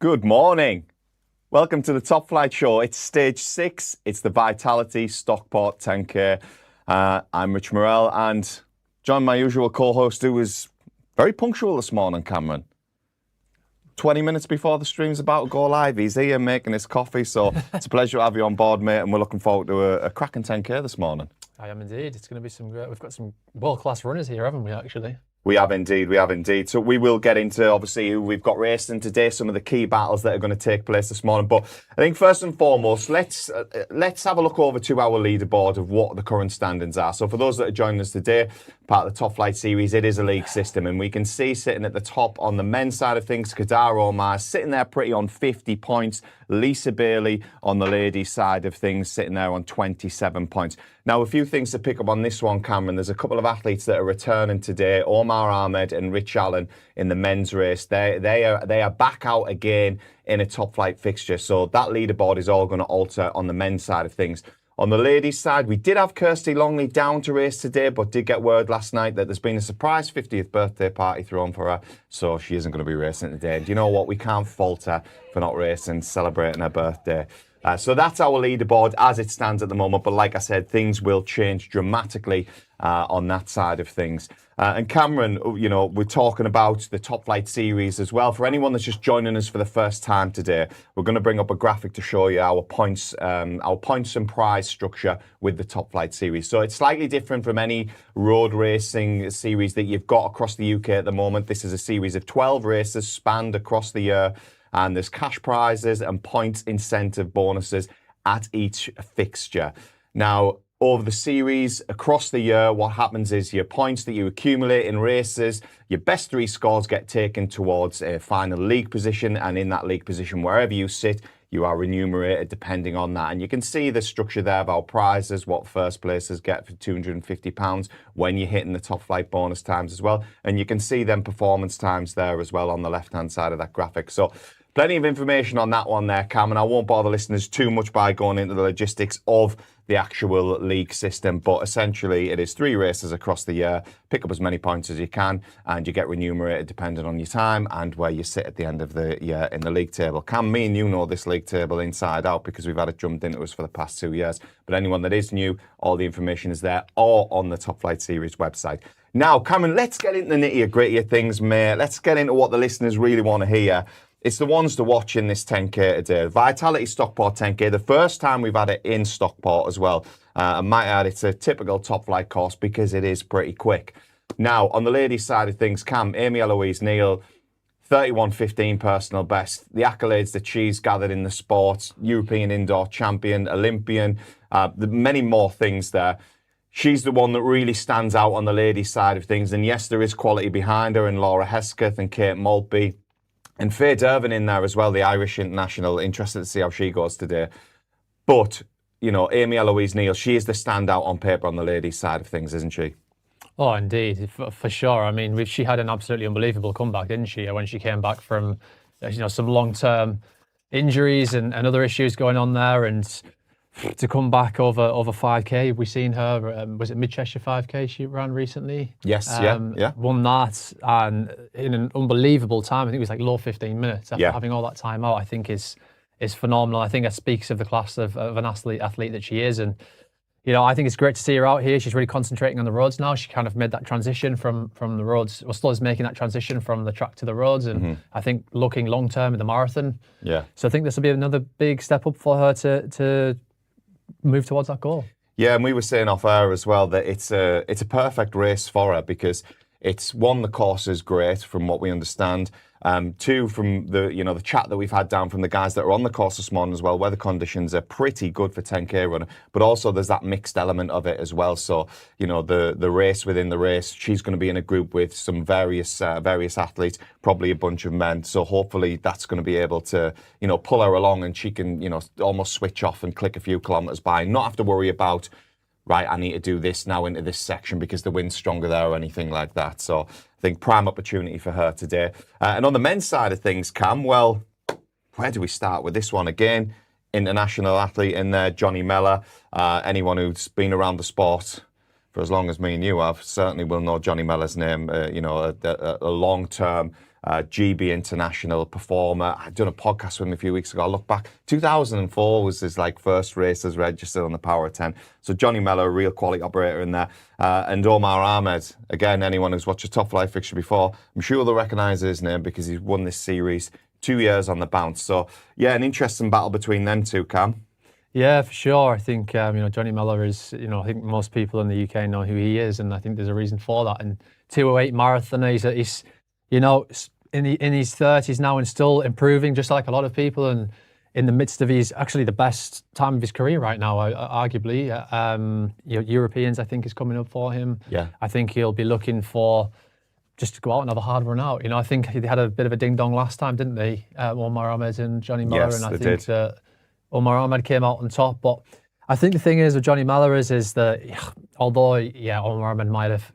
Good morning. Welcome to the Top Flight Show. It's stage 6. It's the Vitality Stockport 10K. I'm Rich Morell and join my usual co-host who was very punctual this morning, Cameron. 20 minutes before the stream's about to go live. He's here making his coffee, so it's a pleasure to have you on board, mate, and we're looking forward to a cracking 10K this morning. I am indeed. It's going to be some great... We've got some world-class runners here, haven't we, actually? We have indeed. So we will get into, obviously, who we've got racing today, some of the key battles that are going to take place this morning. But I think first and foremost, let's have a look over to our leaderboard of what the current standings are. So for those that are joining us today, part of the Top Flight series, it is a league system. And we can see sitting at the top on the men's side of things, Kadar Omar sitting there pretty on 50 points. Lisa Bailey on the ladies' side of things sitting there on 27 points. Now, a few things to pick up on this one, Cameron. There's a couple of athletes that are returning today, Omar Ahmed and Rich Allen in the men's race. They are back out again in a top flight fixture. So that leaderboard is all going to alter on the men's side of things. On the ladies' side, we did have Kirsty Longley down to race today, but did get word last night that there's been a surprise 50th birthday party thrown for her, so she isn't going to be racing today. And do you know what? We can't fault her for not racing, celebrating her birthday. So that's our leaderboard as it stands at the moment. But like I said, things will change dramatically on that side of things. And Cameron, you know, we're talking about the Top Flight series as well. For anyone that's just joining us for the first time today, we're going to bring up a graphic to show you our points and prize structure with the Top Flight series. So it's slightly different from any road racing series that you've got across the UK at the moment. This is a series of 12 races spanned across the year. And there's cash prizes and points incentive bonuses at each fixture. Now, over the series, across the year, what happens is your points that you accumulate in races, your best 3 scores get taken towards a final league position. And in that league position, wherever you sit, you are remunerated depending on that. And you can see the structure there of our prizes, what first places get for £250 when you're hitting the top flight bonus times as well. And you can see them performance times there as well on the left-hand side of that graphic. So plenty of information on that one there, Cam, and I won't bother listeners too much by going into the logistics of the actual league system, but essentially it is 3 races across the year. Pick up as many points as you can, and you get remunerated depending on your time and where you sit at the end of the year in the league table. Cam, me and you know this league table inside out because we've had it jumped into us for the past 2 years. But anyone that is new, all the information is there or on the Top Flight Series website. Now, Cameron, let's get into the nitty-gritty of things, mate. Let's get into what the listeners really want to hear. It's the ones to watch in this 10K today. Vitality Stockport 10K, the first time we've had it in Stockport as well. I might add, it's a typical top flight course because it is pretty quick. Now, on the ladies' side of things, Cam, Amy Eloise Neal, 31.15 personal best. The accolades that she's gathered in the sport, European indoor champion, Olympian, many more things there. She's the one that really stands out on the ladies' side of things. And yes, there is quality behind her in Laura Hesketh and Kate Maltby. And Faye Dervin in there as well, the Irish international. Interested to see how she goes today. But, you know, Amy Eloise Neal, she is the standout on paper on the ladies' side of things, isn't she? Oh, indeed, for sure. I mean, she had an absolutely unbelievable comeback, didn't she? When she came back from, you know, some long-term injuries and other issues going on there, and to come back over 5K, we've seen her. Was it Mid-Cheshire 5K she ran recently? Yes, yeah. Won that, and in an unbelievable time. I think it was like low 15 minutes after having all that time out. I think is phenomenal. I think it speaks of the class of an athlete that she is, and you know, I think it's great to see her out here. She's really concentrating on the roads now. She kind of made that transition from the roads, or still is making that transition from the track to the roads, and I think looking long term in the marathon. Yeah. So I think this will be another big step up for her to move towards that goal. Yeah, and we were saying off air as well that it's a perfect race for her because it's one, the course is great from what we understand. 2, from the chat that we've had down from the guys that are on the course this morning as well, weather conditions are pretty good for 10K runner, but also there's that mixed element of it as well. So, you know, the race within the race, she's going to be in a group with some various athletes, probably a bunch of men. So hopefully that's going to be able to, you know, pull her along and she can, you know, almost switch off and click a few kilometers by and not have to worry about, right, I need to do this now into this section because the wind's stronger there or anything like that. So I think prime opportunity for her today. And on the men's side of things, Cam, well, where do we start with this one? Again, international athlete in there, Johnny Mellor. Anyone who's been around the sport for as long as me and you have, certainly will know Johnny Miller's name. A long-term GB international performer. I'd done a podcast with him a few weeks ago. I look back, 2004 was his first race as registered on the Power of 10. So Johnny Miller, a real quality operator in there. And Omar Ahmed, again, anyone who's watched a Top Flight fixture before, I'm sure they'll recognise his name because he's won this series 2 years on the bounce. So yeah, an interesting battle between them two, Cam. Yeah, for sure. I think Johnny Miller is, I think most people in the UK know who he is, and I think there's a reason for that. And 2:08 marathon, he's in his 30s now and still improving, just like a lot of people, and in the midst of actually the best time of his career right now, arguably. Europeans, I think, is coming up for him. Yeah. I think he'll be looking for just to go out and have a hard run out. I think they had a bit of a ding dong last time, didn't they? Omar Ahmed and Johnny Miller, yes, and I they think did. Omar Ahmed came out on top. But I think the thing is with Johnny Miller is that although Omar Ahmed might have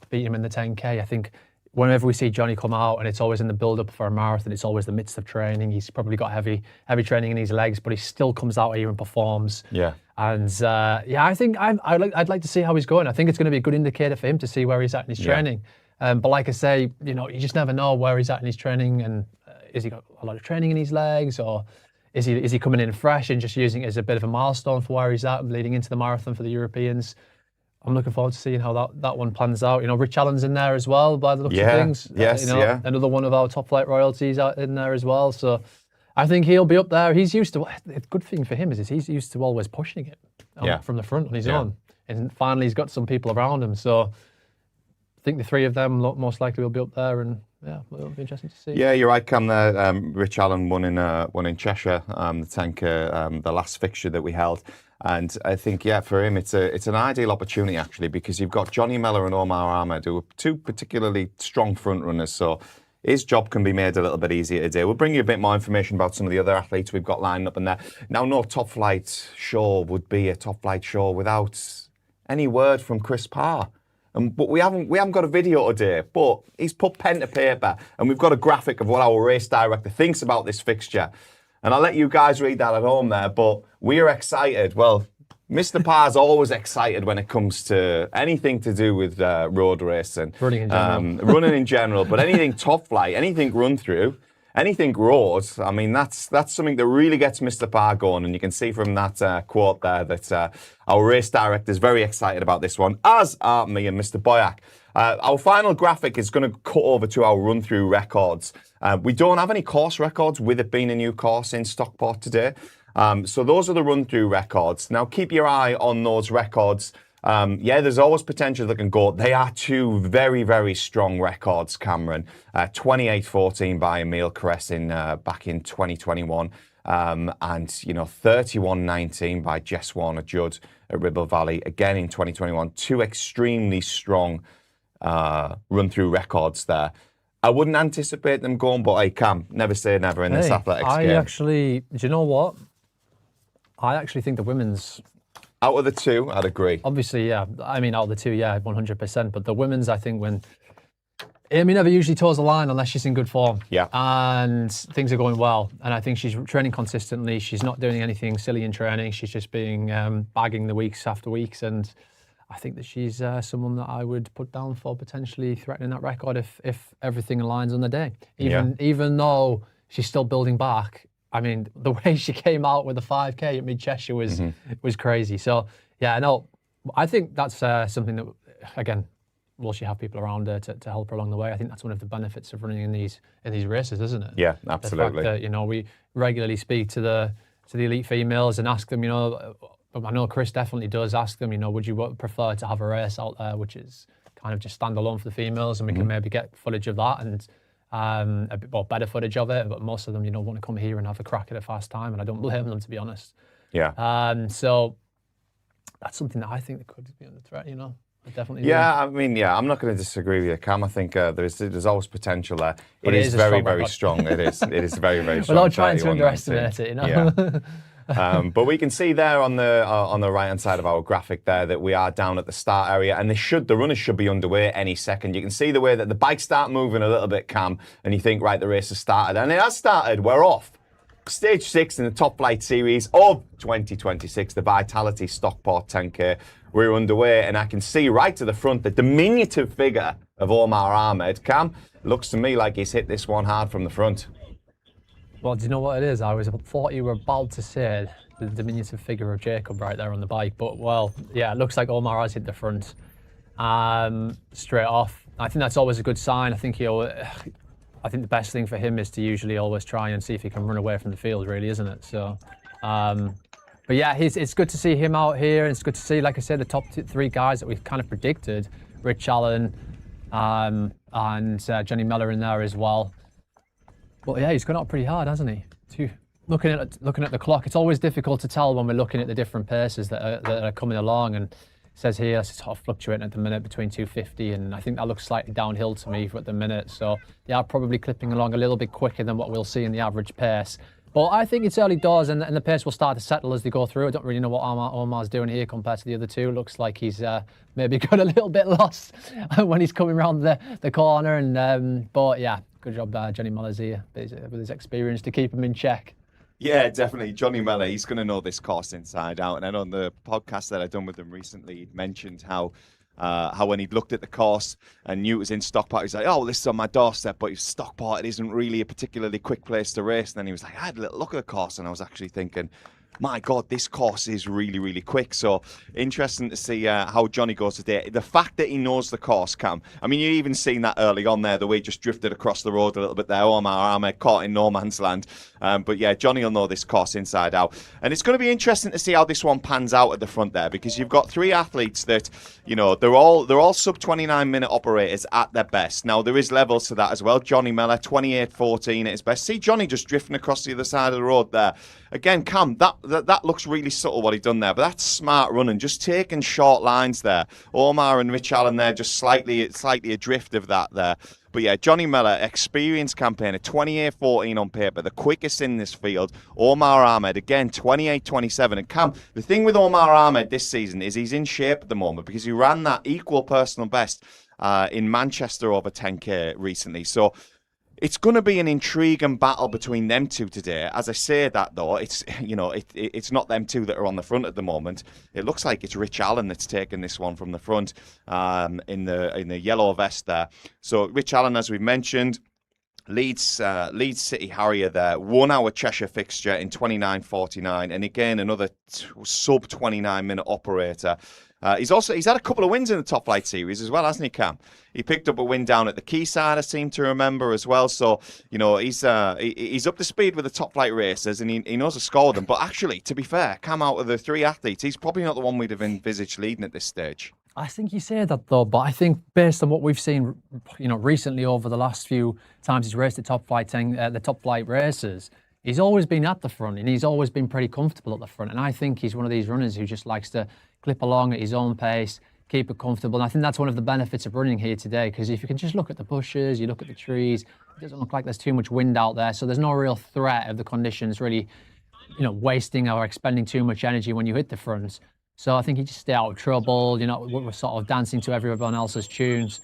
beat him in the 10K, I think whenever we see Johnny come out, and it's always in the build-up for a marathon, it's always the midst of training. He's probably got heavy training in his legs, but he still comes out here and performs. Yeah. And I think I'd like to see how he's going. I think it's going to be a good indicator for him to see where he's at in his training. But like I say, you just never know where he's at in his training, and is he got a lot of training in his legs, or is he coming in fresh and just using it as a bit of a milestone for where he's at leading into the marathon for the Europeans? I'm looking forward to seeing how that one plans out. Rich Allen's in there as well, by the looks of things. Yes, another one of our Top Flight royalties out in there as well. So I think he'll be up there. He's used to. The good thing for him is he's used to always pushing it from the front on his own, and finally he's got some people around him. So I think the three of them most likely will be up there, and it'll be interesting to see. Yeah, you're right, Cam. There, Rich Allen won in Cheshire, the 10K, the last fixture that we held. And I think, for him, it's an ideal opportunity, actually, because you've got Johnny Miller and Omar Ahmed, who are two particularly strong front runners. So his job can be made a little bit easier to do. We'll bring you a bit more information about some of the other athletes we've got lined up in there. Now, no Top Flight show would be a Top Flight show without any word from Chris Parr. But we haven't got a video today, but he's put pen to paper, and we've got a graphic of what our race director thinks about this fixture. And I'll let you guys read that at home there, but we are excited. Well, Mr. Parr's always excited when it comes to anything to do with road racing. Running in general. Running in general, but anything Top Flight, anything run through, anything road, I mean, that's something that really gets Mr. Parr going. And you can see from that quote there that our race director is very excited about this one, as are me and Mr. Boyack. Our final graphic is going to cut over to our run-through records. We don't have any course records with it being a new course in Stockport today. So those are the run-through records. Now, keep your eye on those records. There's always potential that can go. They are two very, very strong records, Cameron. 28:14 by Emile Caress back in 2021. And 31:19 by Jess Warner-Judd at Ribble Valley, again in 2021. Two extremely strong run-through records there. I wouldn't anticipate them going, but hey, Cam, never say never in this athletics game. Do you know what? I actually think the women's... Out of the two, I'd agree. Obviously, yeah. I mean, out of the two, 100%. But the women's, I think, when... Amy never usually toes the line unless she's in good form. Yeah. And things are going well. And I think she's training consistently. She's not doing anything silly in training. She's just being bagging the weeks after weeks. And I think that she's someone that I would put down for potentially threatening that record if everything aligns on the day. Even though she's still building back, I mean, the way she came out with the 5K at Mid-Cheshire was crazy. So, I think that's something that, again, will she have people around her to help her along the way? I think that's one of the benefits of running in these races, isn't it? Yeah, absolutely. The fact that, we regularly speak to the elite females and ask them, I know Chris definitely does ask them, would you prefer to have a race out there which is kind of just standalone for the females, and we can maybe get footage of that and a bit more better footage of it, but most of them, want to come here and have a crack at a fast time, and I don't blame them, to be honest. Yeah. So that's something that I think that could be under threat, I definitely do. I'm not going to disagree with you, Cam. I think there's always potential there. It is very, very strong. It is very, very strong. Without trying to underestimate it, Yeah. But we can see there on the right hand side of our graphic there that we are down at the start area, and the runners should be underway any second. You can see the way that the bikes start moving a little bit, Cam, and you think, right, the race has started, and it has started. We're off. Stage 6 in the Top Flight Series of 2026, the Vitality Stockport 10K. We're underway, and I can see right to the front the diminutive figure of Omar Ahmed. Cam, looks to me like he's hit this one hard from the front. Well, do you know what it is? I thought you were about to say the diminutive figure of Jacob right there on the bike, but well, yeah, it looks like Omar has hit the front straight off. I think that's always a good sign. I think the best thing for him is to usually always try and see if he can run away from the field, really, isn't it? So, but yeah, it's good to see him out here. And it's good to see, like I said, the top three guys that we've kind of predicted, Rich Allen and Johnny Miller in there as well. But yeah, he's gone out pretty hard, hasn't he? Looking at the clock, it's always difficult to tell when we're looking at the different paces that are coming along. And it says here it's sort of fluctuating at the minute between 250, and I think that looks slightly downhill to me at the minute. So they are probably clipping along a little bit quicker than what we'll see in the average pace. But I think it's early doors, and the pace will start to settle as they go through. I don't really know what Omar's doing here compared to the other two. Looks like he's maybe got a little bit lost when he's coming around the corner. And but yeah, good job, Johnny Miller's here with his experience to keep him in check. Yeah, definitely. Johnny Miller, he's going to know this course inside out. And on the podcast that I've done with him recently, he'd mentioned how when he'd looked at the course and knew it was in Stockport, he's like, oh, this is on my doorstep, but Stockport, it isn't really a particularly quick place to race. And then he was like, I had a little look at the course, and I was actually thinking, my God, this course is really, really quick. So interesting to see how Johnny goes today. The fact that he knows the course, Cam, I mean, you even seen that early on there, the way he just drifted across the road a little bit there. Omar Ahmed caught in no man's land. But yeah, Johnny will know this course inside out. And it's going to be interesting to see how this one pans out at the front there, because you've got three athletes that, you know, they're all sub 29-minute operators at their best. Now, there is levels to that as well. Johnny Miller, 28.14 at his best. See Johnny just drifting across the other side of the road there. Again, Cam, that looks really subtle what he done there, but that's smart running, just taking short lines there. Omar and Rich Allen there, just slightly adrift of that there. But yeah, Johnny Miller, experienced campaigner, 28.14 on paper, the quickest in this field. Omar Ahmed, again, 28.27. And Cam, the thing with Omar Ahmed this season is he's in shape at the moment because he ran that equal personal best in Manchester over 10K recently. So it's going to be an intriguing battle between them two today. As I say that, though, it's not them two that are on the front at the moment. It looks like it's Rich Allen that's taking this one from the front in the yellow vest there. So Rich Allen, as we've mentioned, Leeds City Harrier there, 1 hour Cheshire fixture in 29.49, and again another sub 29-minute operator. He's had a couple of wins in the Top Flight Series as well, hasn't he, Cam? He picked up a win down at the Quayside, I seem to remember, as well. So, you know, he's up to speed with the Top Flight racers, and he knows to score them. But actually, to be fair, Cam, out of the three athletes, he's probably not the one we'd have envisaged leading at this stage. I think you say that, though, but I think based on what we've seen, you know, recently over the last few times he's raced the Top Flight races, he's always been at the front, and he's always been pretty comfortable at the front. And I think he's one of these runners who just likes to clip along at his own pace, keep it comfortable. And I think that's one of the benefits of running here today, because if you can just look at the bushes, you look at the trees, it doesn't look like there's too much wind out there. So there's no real threat of the conditions really, you know, wasting or expending too much energy when you hit the front. So I think you just stay out of trouble. You know, we're sort of dancing to everyone else's tunes.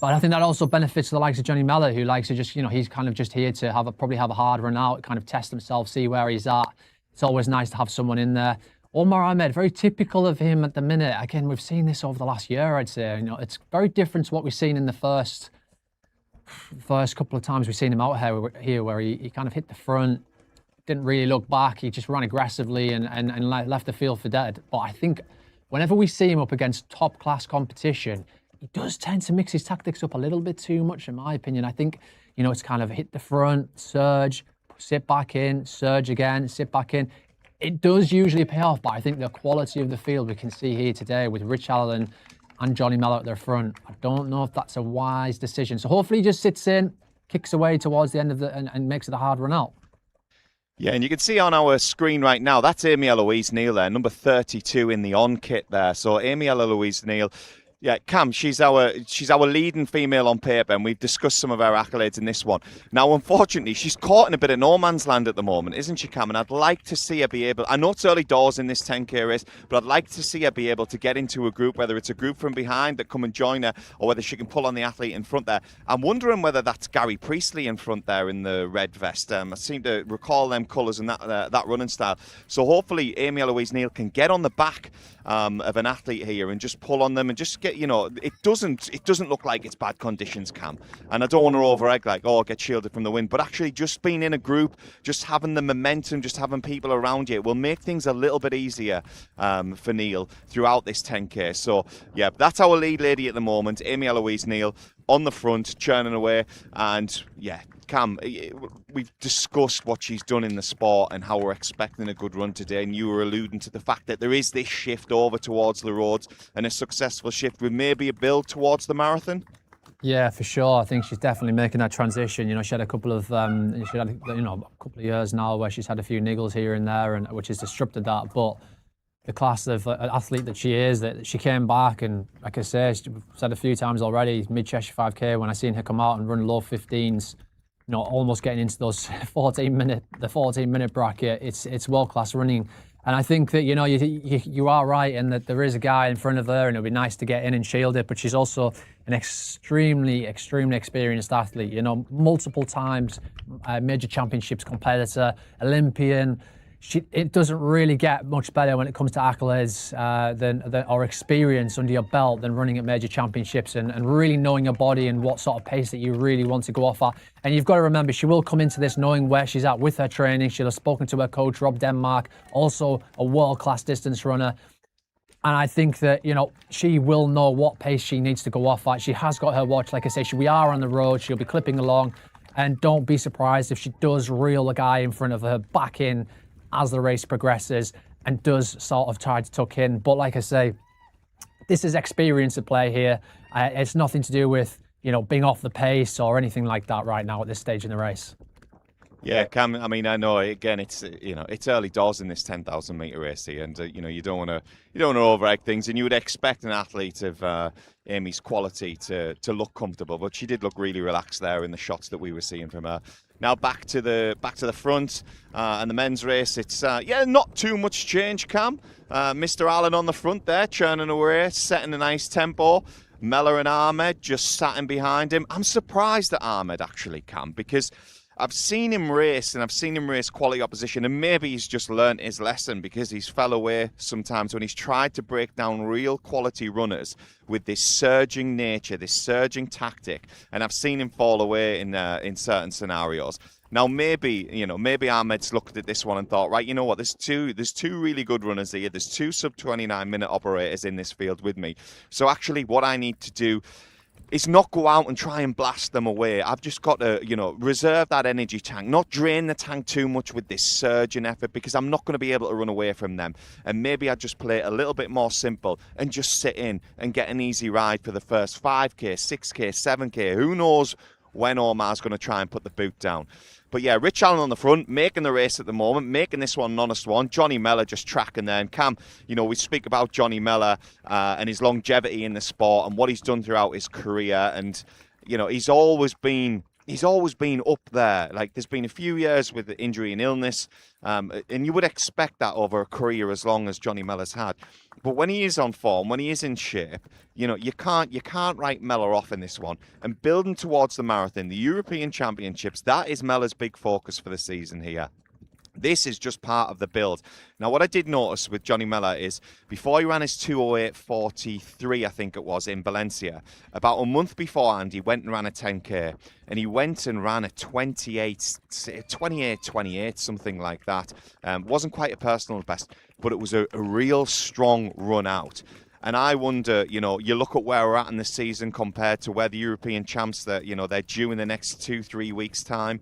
But I think that also benefits the likes of Johnny Miller, who likes to just, you know, he's kind of just here to probably have a hard run out, kind of test himself, see where he's at. It's always nice to have someone in there. Omar Ahmed, very typical of him at the minute. Again, we've seen this over the last year, I'd say. You know, it's very different to what we've seen in the first couple of times we've seen him out here where he kind of hit the front, didn't really look back. He just ran aggressively and left the field for dead. But I think whenever we see him up against top-class competition, he does tend to mix his tactics up a little bit too much, in my opinion. I think, you know, it's kind of hit the front, surge, sit back in, surge again, sit back in. It does usually pay off, but I think the quality of the field we can see here today with Rich Allen and Johnny Miller at their front, I don't know if that's a wise decision. So hopefully he just sits in, kicks away towards the end of and makes it a hard run out. Yeah, and you can see on our screen right now, that's Amy Eloise Neal there, number 32 in the on kit there. So Amy Eloise Neal, Yeah, Cam, she's our leading female on paper, and we've discussed some of her accolades in this one. Now, unfortunately, she's caught in a bit of no man's land at the moment, isn't she, Cam? And I'd like to see her be able. I know it's early doors in this 10K race, but I'd like to see her be able to get into a group, whether it's a group from behind that come and join her, or whether she can pull on the athlete in front there. I'm wondering whether that's Gary Priestley in front there in the red vest. I seem to recall them colours and that running style. So hopefully, Amy Eloise Neal can get on the back of an athlete here and just pull on them and just get, it doesn't look like it's bad conditions, Cam, and I don't want to over-egg like, get shielded from the wind, but actually just being in a group, just having the momentum, just having people around you will make things a little bit easier for Neal throughout this 10K. So yeah, that's our lead lady at the moment, Amy Eloise Neal, on the front, churning away. And yeah, Cam, we've discussed what she's done in the sport and how we're expecting a good run today, and you were alluding to the fact that there is this shift over towards the roads and a successful shift with maybe a build towards the marathon. Yeah, for sure. I think she's definitely making that transition. She had a couple of a couple of years now where she's had a few niggles here and there, and which has disrupted that. But the class of athlete that she is, that she came back, and like I say, she's said a few times already, mid-Cheshire 5K, when I seen her come out and run low 15s, almost getting into those 14-minute bracket. It's world-class running. And I think that, you are right in that there is a guy in front of her, and it'll be nice to get in and shield it, but she's also an extremely, extremely experienced athlete, multiple times major championships competitor, Olympian. It doesn't really get much better when it comes to accolades or experience under your belt than running at major championships and really knowing your body and what sort of pace that you really want to go off at. And you've got to remember, she will come into this knowing where she's at with her training. She'll have spoken to her coach, Rob Denmark, also a world-class distance runner. And I think that, she will know what pace she needs to go off at. She has got her watch. Like I say, we are on the road. She'll be clipping along. And don't be surprised if she does reel the guy in front of her back in as the race progresses and does sort of try to tuck in. But like I say, this is experience at play here. It's nothing to do with, being off the pace or anything like that right now at this stage in the race. Yeah, Cam, I mean, I know, again, it's early doors in this 10,000 metre race here, and, you don't want to over-egg things, and you would expect an athlete of Amy's quality to look comfortable, but she did look really relaxed there in the shots that we were seeing from her. Now back to the front and the men's race. It's not too much change, Cam. Mr. Allen on the front there, churning away, setting a nice tempo. Mella and Ahmed just sat in behind him. I'm surprised at Ahmed actually, Cam, because I've seen him race, and I've seen him race quality opposition, and maybe he's just learnt his lesson because he's fell away sometimes when he's tried to break down real quality runners with this surging nature, this surging tactic, and I've seen him fall away in certain scenarios. Now maybe Ahmed's looked at this one and thought, right, you know what, there's two really good runners here. There's two sub 29-minute operators in this field with me. So actually what I need to do is not go out and try and blast them away. I've just got to, reserve that energy tank, not drain the tank too much with this surge and effort, because I'm not going to be able to run away from them. And maybe I just play it a little bit more simple and just sit in and get an easy ride for the first 5K, 6K, 7K. Who knows when Omar's going to try and put the boot down. But yeah, Rich Allen on the front, making the race at the moment, making this one an honest one. Johnny Mella just tracking there. And Cam, we speak about Johnny Mella and his longevity in the sport and what he's done throughout his career. And, he's always been up there. Like, there's been a few years with injury and illness, and you would expect that over a career as long as Johnny Mella's had. But when he is on form, when he is in shape, you can't write Mella off in this one. And building towards the marathon, the European Championships, that is Mella's big focus for the season here. This is just part of the build. Now, what I did notice with Johnny Mella is before he ran his 2:08:43, I think it was, in Valencia, about a month beforehand, he went and ran a 10K, and he went and ran a 28:28, something like that. Wasn't quite a personal best, but it was a real strong run out. And I wonder, you look at where we're at in the season compared to where the European champs that, they're due in the next 2-3 weeks' time.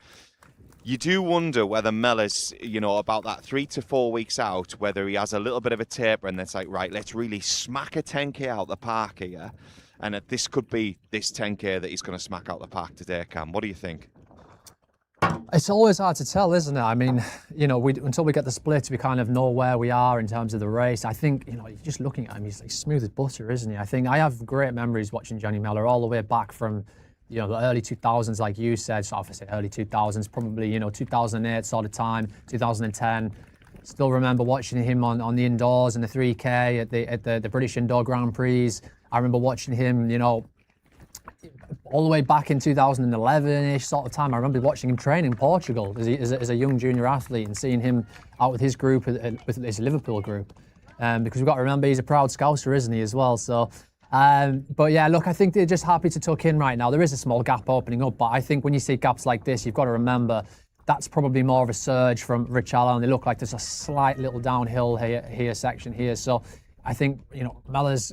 You do wonder whether Mella's, about that 3 to 4 weeks out, whether he has a little bit of a taper and it's like, right, let's really smack a 10K out the park here. And this could be this 10K that he's going to smack out the park today, Cam. What do you think? It's always hard to tell, isn't it? I mean, until we get the split, we kind of know where we are in terms of the race. I think, you're just looking at him, he's like smooth as butter, isn't he? I think I have great memories watching Johnny Miller all the way back from, the early 2000s, like you said. So if I say early 2000s, probably, 2008 sort of time, 2010. Still remember watching him on the indoors in the 3K at the British Indoor Grand Prix. I remember watching him, all the way back in 2011-ish sort of time. I remember watching him train in Portugal as a young junior athlete and seeing him out with his group, with his Liverpool group. Because we've got to remember he's a proud Scouser, isn't he, as well? So, but yeah, look, I think they're just happy to tuck in right now. There is a small gap opening up, but I think when you see gaps like this, you've got to remember that's probably more of a surge from Rich Allen. They look like there's a slight little downhill section here. So I think, Mellor's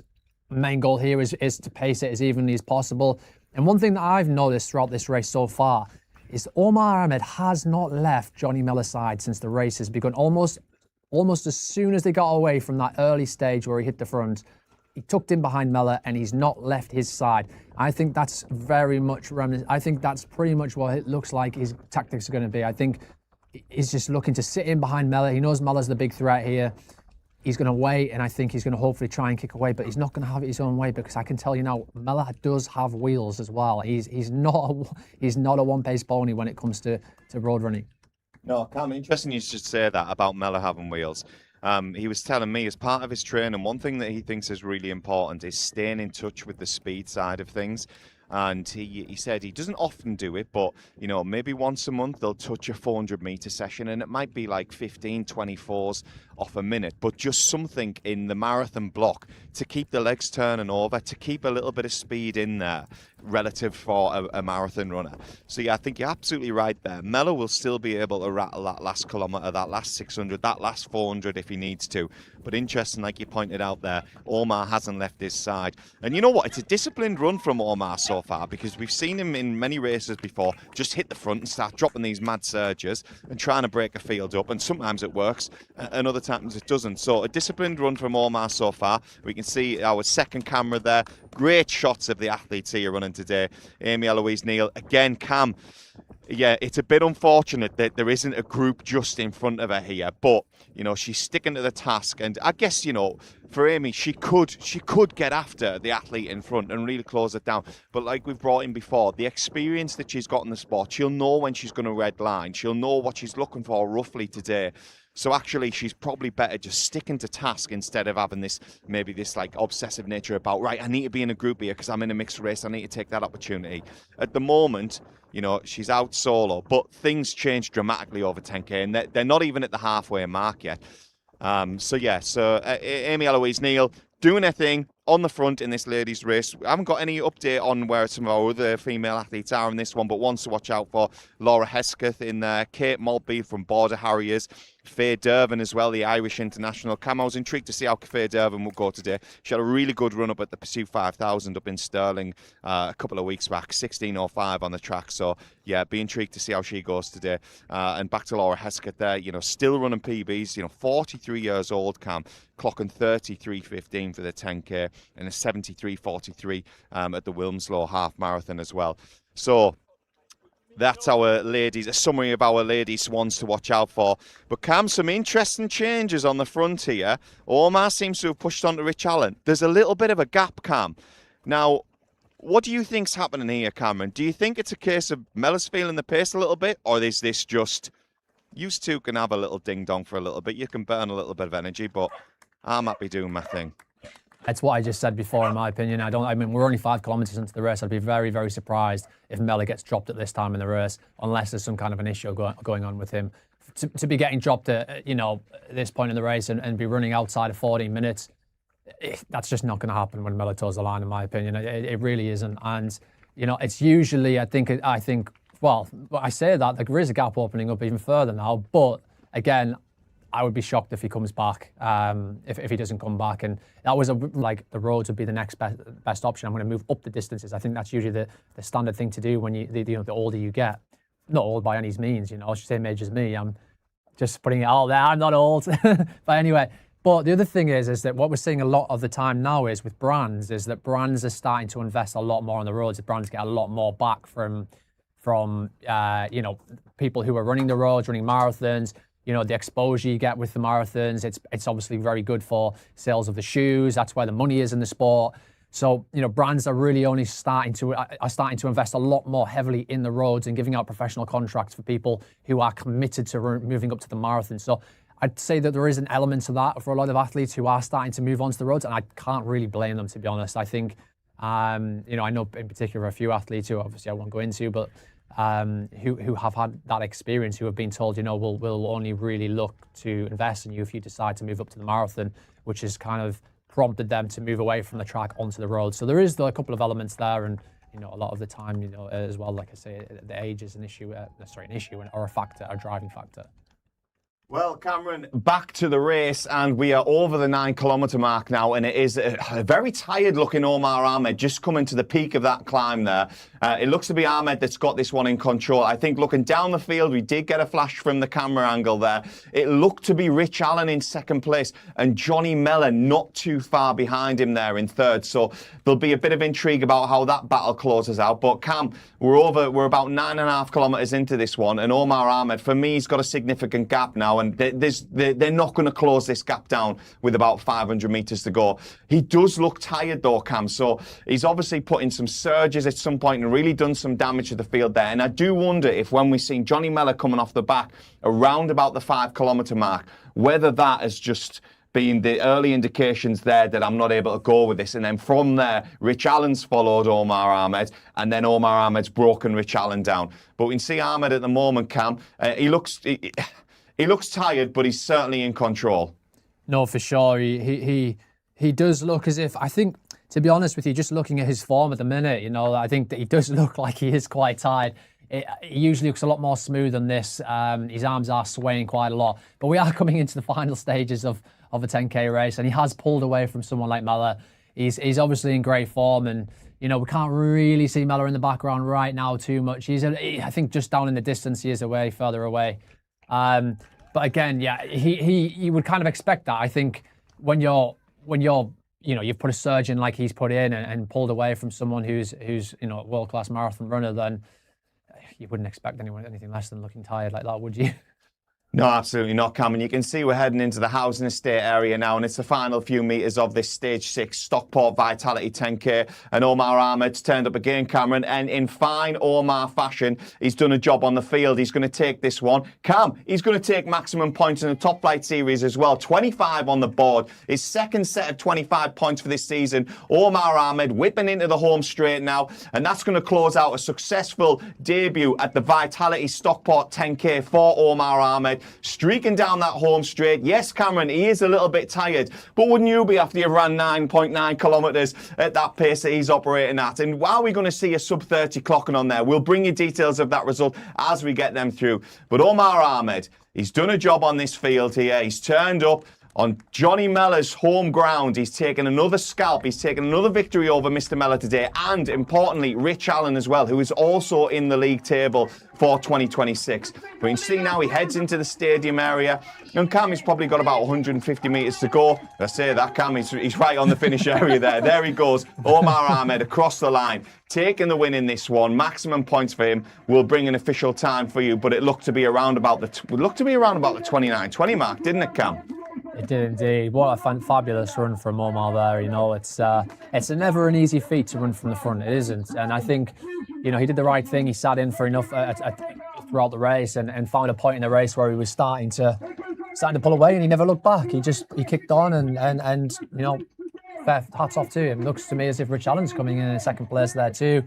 main goal here is to pace it as evenly as possible. And one thing that I've noticed throughout this race so far is Omar Ahmed has not left Johnny Miller's side since the race has begun. Almost as soon as they got away from that early stage where he hit the front, he tucked in behind Miller and he's not left his side. I think that's very much I think that's pretty much what it looks like his tactics are going to be. I think he's just looking to sit in behind Miller. He knows Miller's the big threat here. He's going to wait, and I think he's going to hopefully try and kick away, but he's not going to have it his own way, because I can tell you now, Miller does have wheels as well. He's not a one-pace pony when it comes to road running. No, Cam, interesting you should say that about Miller having wheels. He was telling me as part of his training, one thing that he thinks is really important is staying in touch with the speed side of things. And he said he doesn't often do it, but maybe once a month they'll touch a 400-meter session, and it might be like 15, 24s off a minute, but just something in the marathon block to keep the legs turning over, to keep a little bit of speed in there relative for a marathon runner. So yeah, I think you're absolutely right there. Mellor will still be able to rattle that last kilometre, that last 600, that last 400 if he needs to. But interesting, like you pointed out there, Omar hasn't left his side. And you know what? It's a disciplined run from Omar so far, because we've seen him in many races before just hit the front and start dropping these mad surges and trying to break a field up. And sometimes it works, and other times it doesn't. So a disciplined run from Omar so far. We can see our second camera there. Great shots of the athletes here running today. Amy Eloise Neal. Again, Cam, yeah, it's a bit unfortunate that there isn't a group just in front of her here, but she's sticking to the task. And I guess for Amy, she could get after the athlete in front and really close it down. But like we've brought in before, the experience that she's got in the sport, she'll know when she's going to red line. She'll know what she's looking for roughly today. So actually, she's probably better just sticking to task instead of having this like obsessive nature about, right, I need to be in a group here because I'm in a mixed race. I need to take that opportunity. At the moment, she's out solo, but things change dramatically over 10K, and they're not even at the halfway mark yet. So Amy Eloise Neal doing her thing on the front in this ladies' race. I haven't got any update on where some of our other female athletes are in this one, but ones to watch out for: Laura Hesketh in there, Kate Maltby from Border Harriers, Faye Dervin as well, the Irish international. Cam, I was intrigued to see how Faye Dervin will go today. She had a really good run up at the Pursuit 5000 up in Stirling a couple of weeks back, 16:05 on the track. So yeah, be intrigued to see how she goes today. And back to Laura Hesketh there, still running PBs, 43 years old, Cam, clocking 33:15 for the 10K and a 73:43 at the Wilmslow half marathon as well. So that's our ladies, a summary of our ladies ones to watch out for. But Cam, some interesting changes on the front here. Omar seems to have pushed on to Rich Allen. There's a little bit of a gap, Cam. Now, what do you think's happening here, Cameron? Do you think it's a case of Mellor's feeling the pace a little bit, or is this just, you two can have a little ding-dong for a little bit, you can burn a little bit of energy, but I'm happy doing my thing? It's what I just said before, in my opinion. I mean, we're only 5 kilometres into the race. I'd be very, very surprised if Mellor gets dropped at this time in the race, unless there's some kind of an issue going on with him. To be getting dropped at, this point in the race and be running outside of 14 minutes, that's just not going to happen when Mellor toes the line, in my opinion. It really isn't. And, it's usually, I think, well, I say that, there is a gap opening up even further now, but again, I would be shocked if he comes back, if he doesn't come back. And that was the roads would be the next best option. I'm going to move up the distances. I think that's usually the standard thing to do when the older you get. Not old by any means, I should say age as me. I'm just putting it out there. I'm not old. But anyway, but the other thing is that what we're seeing a lot of the time now is with brands, is that brands are starting to invest a lot more on the roads. The brands get a lot more back from people who are running the roads, running marathons, you know, the exposure you get with the marathons, it's obviously very good for sales of the shoes. That's where the money is in the sport. So, you know, brands are really only starting to invest a lot more heavily in the roads and giving out professional contracts for people who are committed to moving up to the marathon. So I'd say that there is an element to that for a lot of athletes who are starting to move onto the roads, and I can't really blame them, to be honest. I think, you know, I know in particular a few athletes who obviously I won't go into, but who have had that experience, who have been told, you know, we'll only really look to invest in you if you decide to move up to the marathon, which has kind of prompted them to move away from the track onto the road. So there is a couple of elements there, and you know, a lot of the time, you know, as well, like I say, the age is an issue, or a factor, a driving factor. Well, Cameron, back to the race, and we are over the 9 kilometre mark now, and it is a very tired looking Omar Ahmed just coming to the peak of that climb there. It looks to be Ahmed that's got this one in control. I think looking down the field, we did get a flash from the camera angle there. It looked to be Rich Allen in second place and Johnny Mellor not too far behind him there in third. So there'll be a bit of intrigue about how that battle closes out. But Cam, we're about 9.5 kilometres into this one, and Omar Ahmed, for me, he's got a significant gap now, and they're not going to close this gap down with about 500 metres to go. He does look tired though, Cam, so he's obviously put in some surges at some point and really done some damage to the field there. And I do wonder if when we've seen Johnny Mellor coming off the back around about the 5 kilometre mark, whether that has just been the early indications there that I'm not able to go with this. And then from there, Rich Allen's followed Omar Ahmed, and then Omar Ahmed's broken Rich Allen down. But we can see Ahmed at the moment, Cam, he looks tired, but he's certainly in control. No, for sure. He does look as if, I think, to be honest with you, just looking at his form at the minute, you know, I think that he does look like he is quite tired. He usually looks a lot more smooth than this. His arms are swaying quite a lot. But we are coming into the final stages of a 10K race, and he has pulled away from someone like Mellor. He's obviously in great form, and you know, we can't really see Mellor in the background right now too much. I think just down in the distance, he is further away. But again, yeah, he would kind of expect that. I think when you're you know, you've put a surge in like he's put in and pulled away from someone who's you know, a world-class marathon runner, then you wouldn't expect anything less than looking tired like that, would you? No, absolutely not, Cam. And you can see we're heading into the housing estate area now, and it's the final few metres of this Stage 6 Stockport Vitality 10K. And Omar Ahmed's turned up again, Cameron, and in fine Omar fashion, he's done a job on the field. He's going to take this one. Cam, he's going to take maximum points in the Top Flight Series as well. 25 on the board. His second set of 25 points for this season. Omar Ahmed whipping into the home straight now, and that's going to close out a successful debut at the Vitality Stockport 10K for Omar Ahmed. Streaking down that home straight. Yes, Cameron, he is a little bit tired, but wouldn't you be after you ran 9.9 kilometres at that pace that he's operating at? And are we going to see a sub-30 clocking on there? We'll bring you details of that result as we get them through. But Omar Ahmed, he's done a job on this field here. He's turned up on Johnny Mellor's home ground. He's taken another scalp. He's taken another victory over Mr. Mellor today. And importantly, Rich Allen as well, who is also in the league table for 2026. But you can see now he heads into the stadium area. And Cam, he's probably got about 150 metres to go. I say that, Cam, he's right on the finish area there. There he goes. Omar Ahmed across the line, taking the win in this one. Maximum points for him. We'll bring an official time for you, but it looked to be around about the 29-20 mark, didn't it, Cam? It did indeed. What a fabulous run from Omar there. You know, it's never an easy feat to run from the front. It isn't. And I think, you know, he did the right thing. He sat in for enough throughout the race and found a point in the race where he was starting to pull away, and he never looked back. He kicked on and you know, hats off to him. Looks to me as if Rich Allen's coming in second place there too.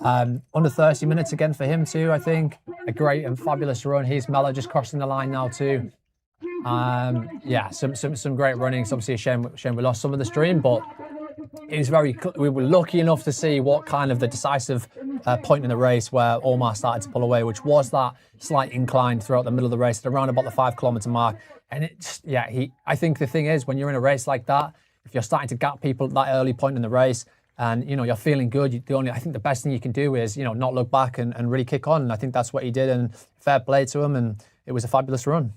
Under 30 minutes again for him too, I think. A great and fabulous run. Here's Mellor just crossing the line now too. Yeah, some great running. It's obviously a shame we lost some of the stream, but it was we were lucky enough to see what kind of the decisive point in the race where Omar started to pull away, which was that slight incline throughout the middle of the race at around about the 5 kilometre mark. And I think the thing is, when you're in a race like that, if you're starting to gap people at that early point in the race, and you know you're feeling good, I think the best thing you can do is, you know, not look back and really kick on. And I think that's what he did, and fair play to him, and it was a fabulous run.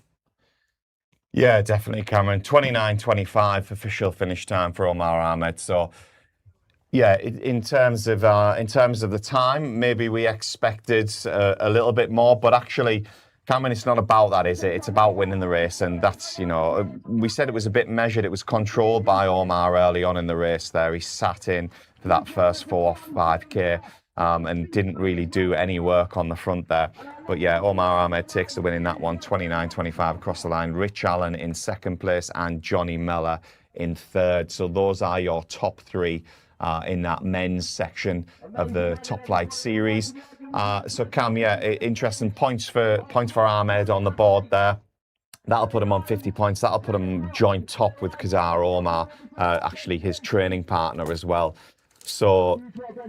Yeah, definitely, Cameron. 29.25 official finish time for Omar Ahmed. So Yeah, in terms of the time, maybe we expected a little bit more, but actually, Cameron, it's not about that, is it? It's about winning the race, and that's, we said it was a bit measured. It was controlled by Omar early on in the race. There, he sat in for that first 5K and didn't really do any work on the front there. But yeah, Omar Ahmed takes the win in that one, 29-25 across the line. Rich Allen in second place and Johnny Mellor in third. So those are your top three in that men's section of the Top Flight series. So Cam, yeah, interesting points for Ahmed on the board there. That'll put him on 50 points. That'll put him joint top with Khazar Omar, actually his training partner as well. So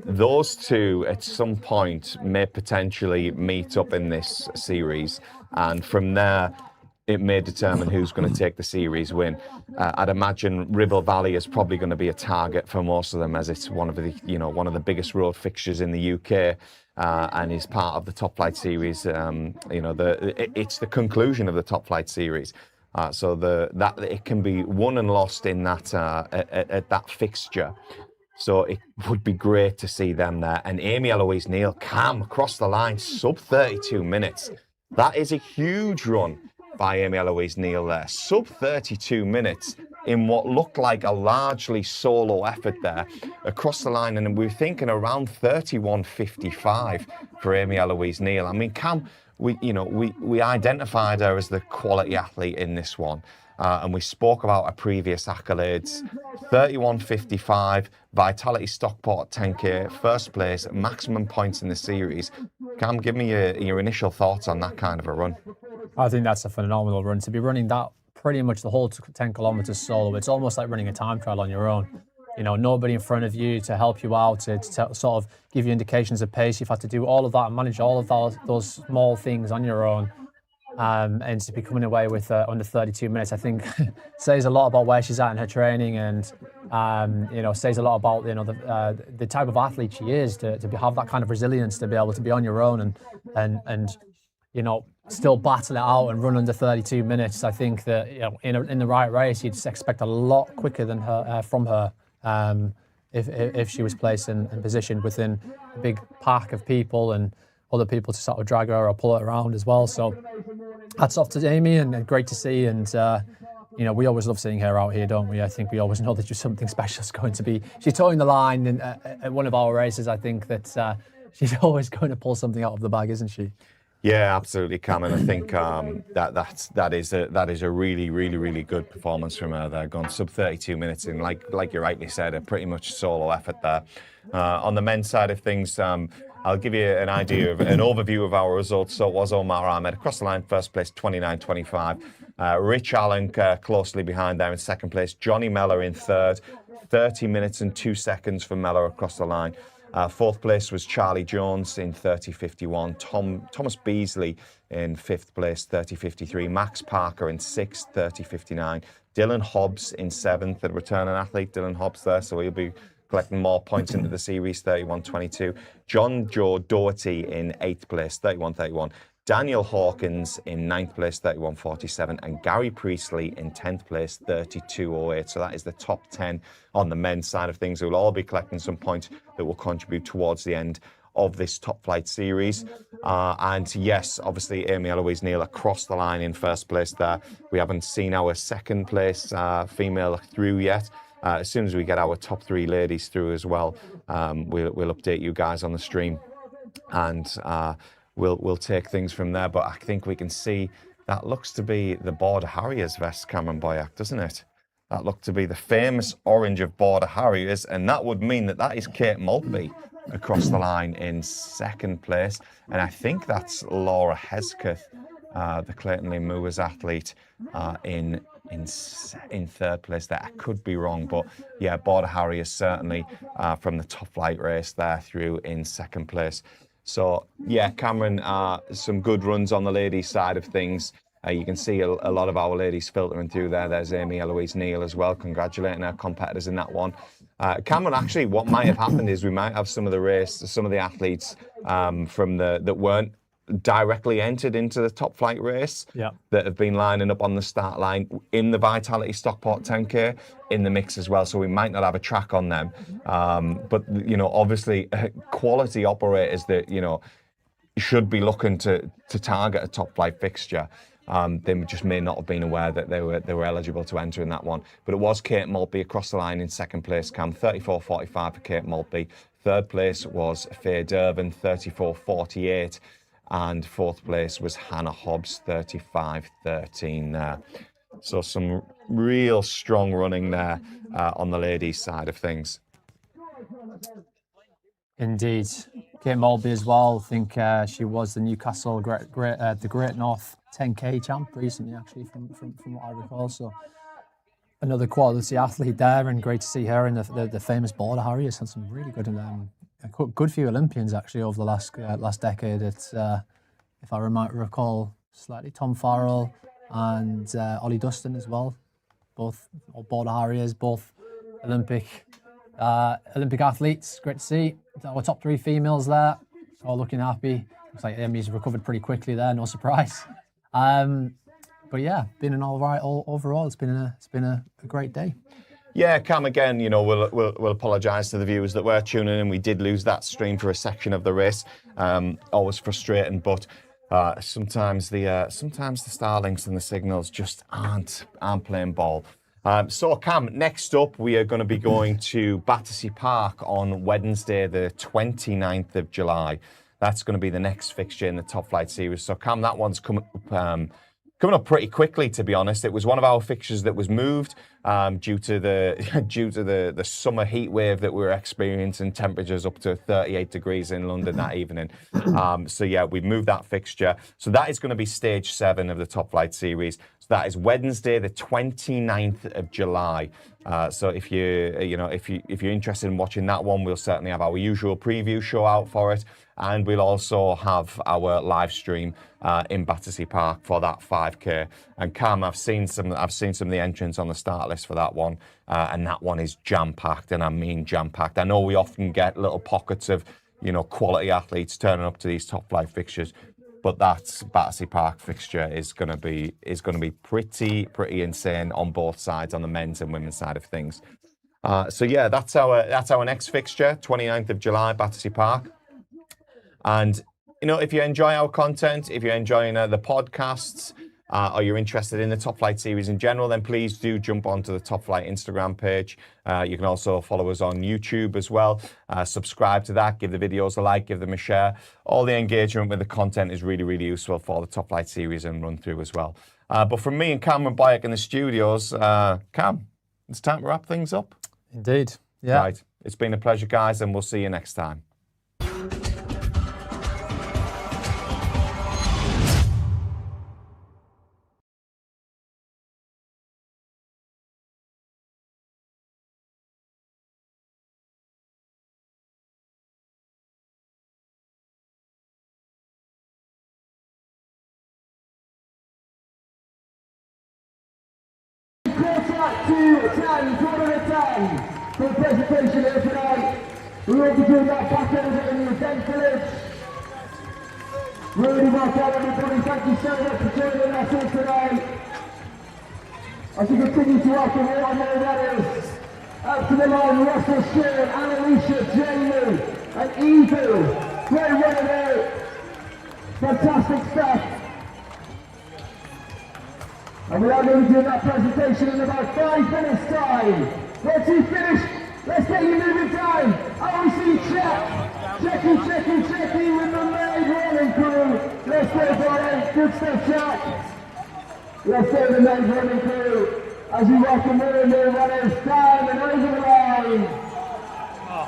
those two at some point may potentially meet up in this series, and from there it may determine who's going to take the series win. I'd imagine Ribble Valley is probably going to be a target for most of them, as it's one of the biggest road fixtures in the UK, and is part of the Top Flight series. It's the conclusion of the Top Flight series, so that it can be won and lost in that at that fixture. So it would be great to see them there. And Amy Eloise Neal, Cam, across the line, sub 32 minutes. That is a huge run by Amy Eloise Neal there. Sub 32 minutes in what looked like a largely solo effort there across the line. And we were thinking around 31.55 for Amy Eloise Neal. I mean, Cam, we identified her as the quality athlete in this one. And we spoke about her previous accolades. 31.55, Vitality Stockport 10K, first place, maximum points in the series. Cam, give me your initial thoughts on that kind of a run. I think that's a phenomenal run. To be running that pretty much the whole 10 kilometers solo, it's almost like running a time trial on your own. Nobody in front of you to help you out, to sort of give you indications of pace. You've had to do all of that and manage all of those small things on your own. And to be coming away with under 32 minutes, I think says a lot about where she's at in her training, and says a lot about the type of athlete she is, to have that kind of resilience, to be able to be on your own and still battle it out and run under 32 minutes. I think that in the right race, you'd expect a lot quicker than her from her if she was placed and positioned within a big pack of people and other people to sort of drag her or pull her around as well. So hats off to Amy, and great to see. And we always love seeing her out here, don't we? I think we always know that there's something special is going to be. She's towing the line at one of our races. I think that she's always going to pull something out of the bag, isn't she? Yeah, absolutely, Cam. And I think that is a really, really, really good performance from her there, gone sub 32 minutes in, like you rightly said, a pretty much solo effort there. On the men's side of things, I'll give you an idea of an overview of our results. So it was Omar Ahmed across the line, first place, 29.25. Rich Allen closely behind there in second place. Johnny Mellor in third, 30 minutes and 2 seconds for Mellor across the line. Fourth place was Charlie Jones in 30.51. Thomas Beasley in fifth place, 30.53. Max Parker in sixth, 30.59. Dylan Hobbs in seventh, the returning athlete, Dylan Hobbs there, so he'll be collecting more points into the series, 31.22. John Joe Doherty in 8th place, 31.31. Daniel Hawkins in 9th place, 31.47. And Gary Priestley in 10th place, 32.08. So that is the top 10 on the men's side of things. We'll all be collecting some points that will contribute towards the end of this Top Flight series. And yes, obviously Amy Eloise Neal across the line in first place there. We haven't seen our second place female through yet. As soon as we get our top 3 ladies through as well, we'll update you guys on the stream, and we'll take things from there. But I think we can see that looks to be the Border Harriers vest, Cameron Boyack, doesn't it? That looked to be the famous orange of Border Harriers, and that would mean that is Kate Maltby across the line in second place. And I think that's Laura Hesketh, the Clayton-Lee Moors athlete, in third place there. I could be wrong, but yeah, Border Harriers certainly from the Top Flight race there through in second place. So yeah, Cameron, some good runs on the ladies' side of things. You can see a lot of our ladies filtering through there. There's Amy Eloise Neal as well, congratulating our competitors in that one. Cameron, actually, what might have happened is we might have some of the athletes that weren't directly entered into the top flight race that have been lining up on the start line in the Vitality Stockport 10K in the mix as well. So we might not have a track on them. But, you know, obviously quality operators that, you know, should be looking to target a top flight fixture. They just may not have been aware that they were eligible to enter in that one. But it was Kate Maltby across the line in second place, Cam, 34.45 for Kate Maltby. Third place was Faye Durban, 34.48. And fourth place was Hannah Hobbs, 35.13 there. So some real strong running there on the ladies' side of things. Indeed. Kate Maltby as well. I think she was the Newcastle the Great North 10K champ recently, actually, from what I recall. So another quality athlete there, and great to see her in the famous Border Harriers. Had some really good few Olympians actually over the last decade. It's if I recall slightly, Tom Farrell and Ollie Dustin as well, both Border Harriers, both Olympic athletes. Great to see our top 3 females there, all looking happy. Looks like Amy's recovered pretty quickly there, no surprise. But yeah, been an all right overall. It's been a great day. Yeah, Cam, again, you know, we'll apologise to the viewers that were tuning in. We did lose that stream for a section of the race. Always frustrating, but sometimes the Starlinks and the signals just aren't playing ball. So, Cam, next up, we are going to be going to Battersea Park on Wednesday, the 29th of July. That's going to be the next fixture in the Top Flight Series. So, Cam, that one's coming up pretty quickly, to be honest. It was one of our fixtures that was moved due to the summer heat wave that we were experiencing, temperatures up to 38 degrees in London that evening. So yeah, we've moved that fixture. So that is going to be stage 7 of the Top Flight Series. So that is Wednesday, the 29th of July. So if you're interested in watching that one, we'll certainly have our usual preview show out for it. And we'll also have our live stream in Battersea Park for that 5K. And Cam, I've seen some of the entrants on the start list for that one, and that one is jam-packed, and I mean jam-packed. I know we often get little pockets of, you know, quality athletes turning up to these top flight fixtures, but that Battersea Park fixture is going to be pretty insane on both sides, on the men's and women's side of things. So yeah, that's our next fixture, 29th of July, Battersea Park. And, you know, if you enjoy our content, if you're enjoying the podcasts, or you're interested in the Top Flight Series in general, then please do jump onto the Top Flight Instagram page. You can also follow us on YouTube as well. Subscribe to that, give the videos a like, give them a share. All the engagement with the content is really, really useful for the Top Flight Series and Run Through as well. But from me and Cameron Bayek in the studios, Cam, it's time to wrap things up. Indeed. Yeah. Right. It's been a pleasure, guys, and we'll see you next time. Quarter to 10 for the presentation here tonight. We will be doing that back over in the event village. Really welcome everybody. Thank you so much for joining us here tonight. As we continue to welcome all our more runners up to the line, Russell, Sharon, Annalisa, Jamie and Evu. Great running there. Fantastic stuff. And we are going to be doing that presentation in about 5 minutes time. Once you finish, let's get you moving time. I want to see you checking with the main running crew. Let's go, Brian. Good stuff, Jack. Let's go, the main running crew. As we welcome more and more runners down and over the line.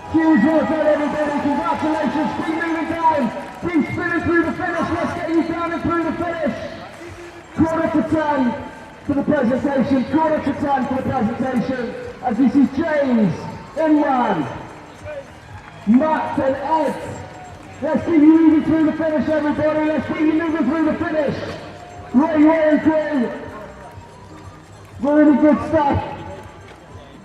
Huge work done, everybody. Congratulations. Keep moving down. Keep spinning through the finish. Let's get you down and through the finish. Quarter to 10 for the presentation, quarter to 10 for the presentation, as we see James, Imran, Matt and Ed. Let's keep you moving through the finish, everybody. Let's keep you moving through the finish. Great crew. Really good stuff.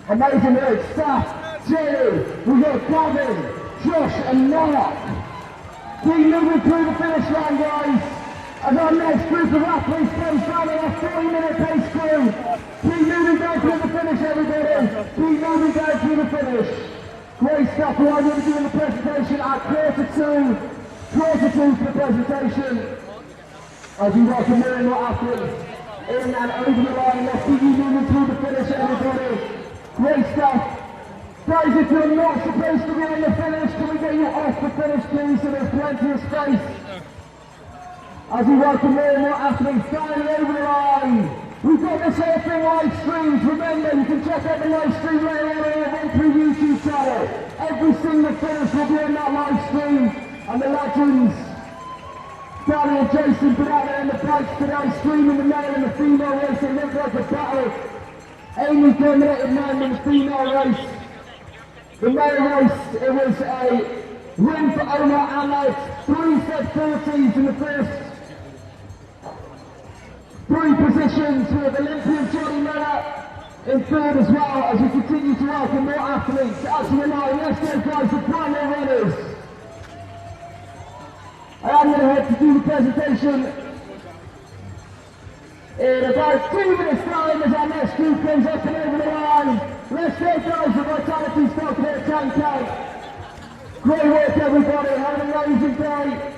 Amazing work. Stuff. Jamie. We've got Gavin, Josh and Mark. Keep moving through the finish line, guys. As our next group of athletes comes down in our 40-minute pace crew. Keep moving down through the finish, everybody. Keep moving down through the finish. Great stuff. We're going to be doing the presentation at quarter two for the presentation. As we welcome more and more athletes in and over the line. Let's keep you moving through the finish, everybody. Great stuff. Guys, if you're not supposed to be on the finish, can we get you off the finish, please, so there's plenty of space? As we welcome more and more athletes standing over the line. We've got this whole thing live streamed. Remember, you can check out the live stream later on our RunThrough YouTube channel. Every single finish will be on that live stream. And the legends, Danny and Jason, put out there in the bikes today, streaming the male and the female race. It looked like a battle. Amy dominated man in the female race. The male race, it was a win for Omar and 3 set 40s in the first 3 positions, with Olympian Johnny Miller in third as well, as we continue to welcome more athletes. As we know, let's go guys, the primary runners. I am going to head to do the presentation in about 2 minutes time as our next group comes up and over the line. Let's go guys, the Vitality Stockport 10K. Great work everybody, have an amazing day.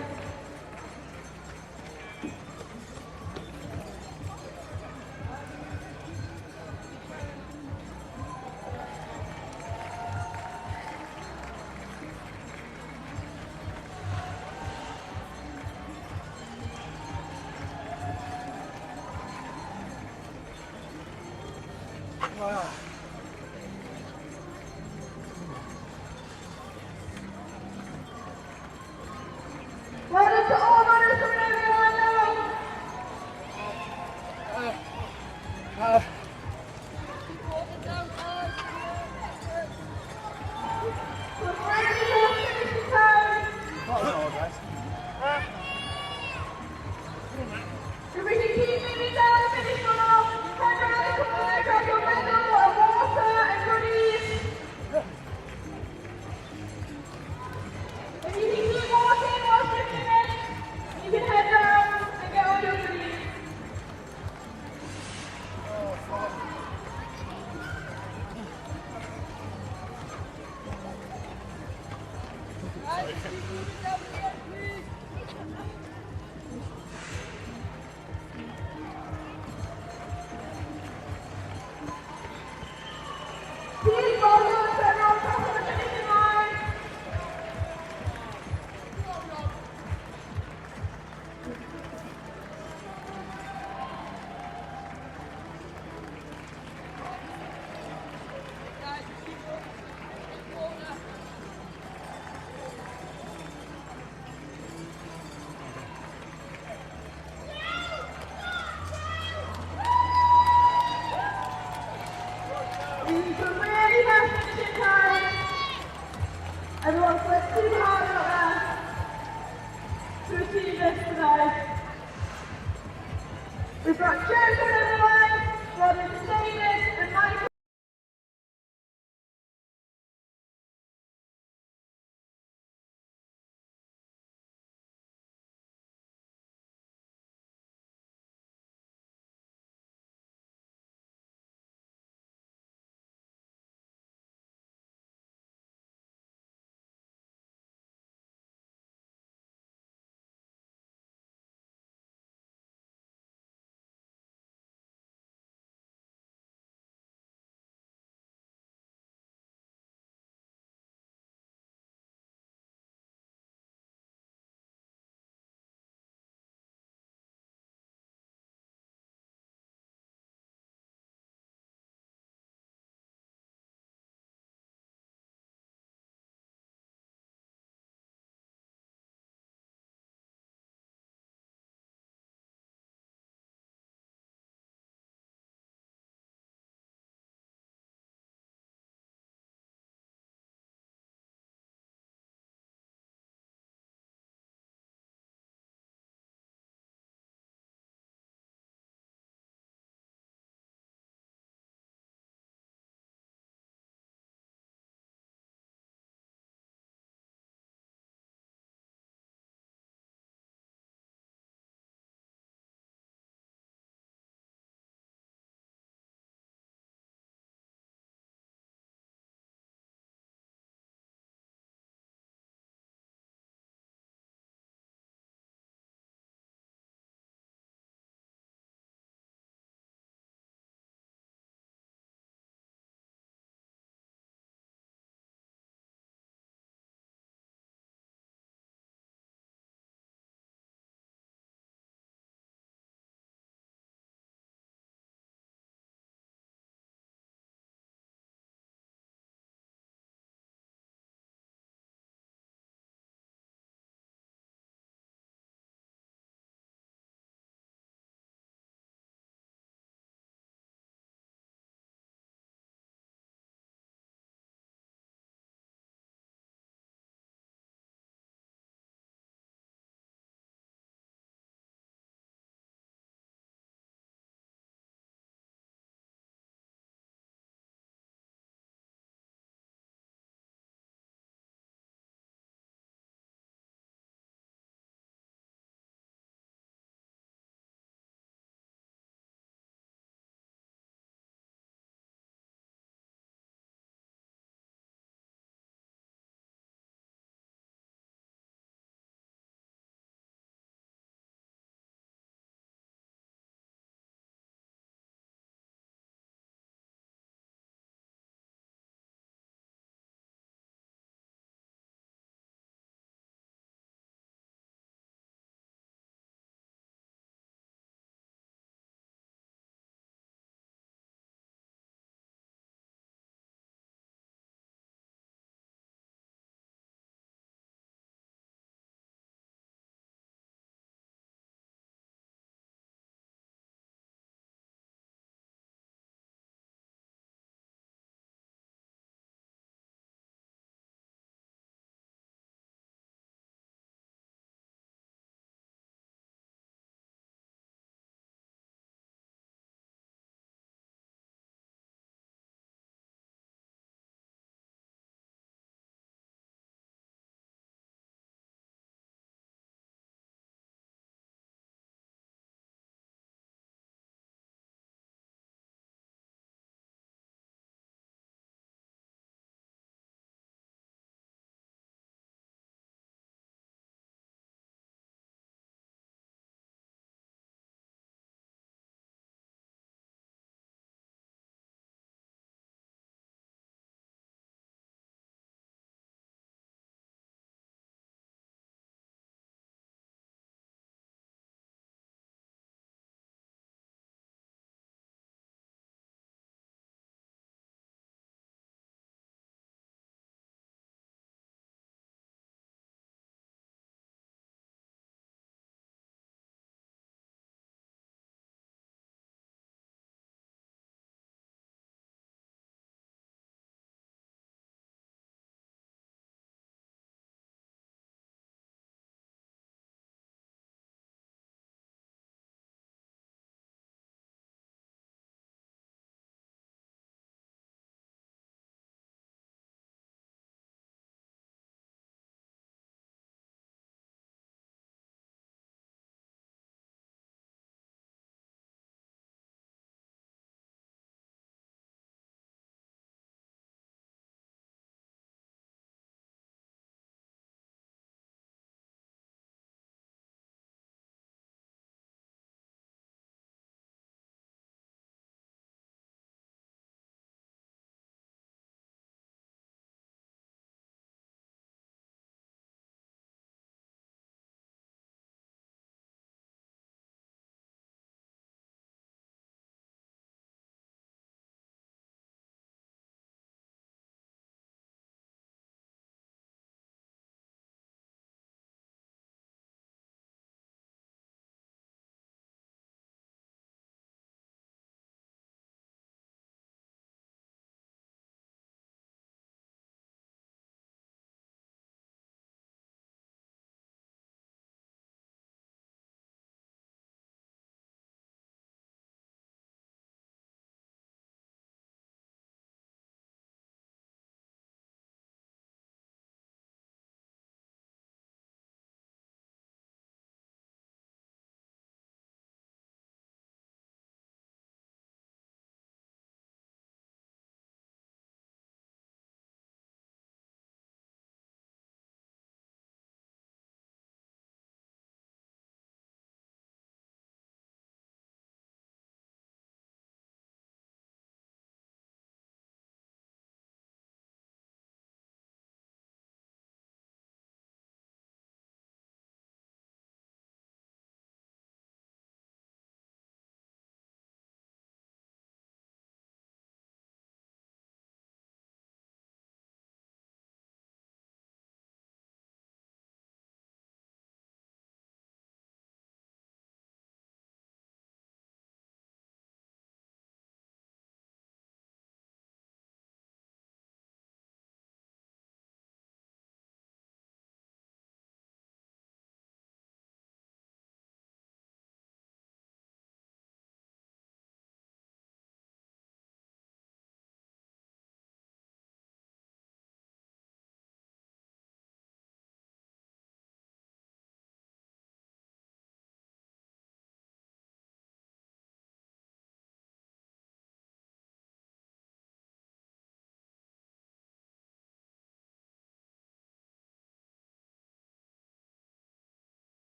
Well, to all runners coming over the line now. We're ready for finishing time. If we can keep moving down the finish line, head around the corner, grab your medal of water and goodies. If you can keep walking whilst you're finished, you can head down and get all your goodies. Please welcome everyone across the finishing line. Some really nice finishing time. Everyone's worked too hard out there to achieve this today. We've got Joe coming over the line, Robin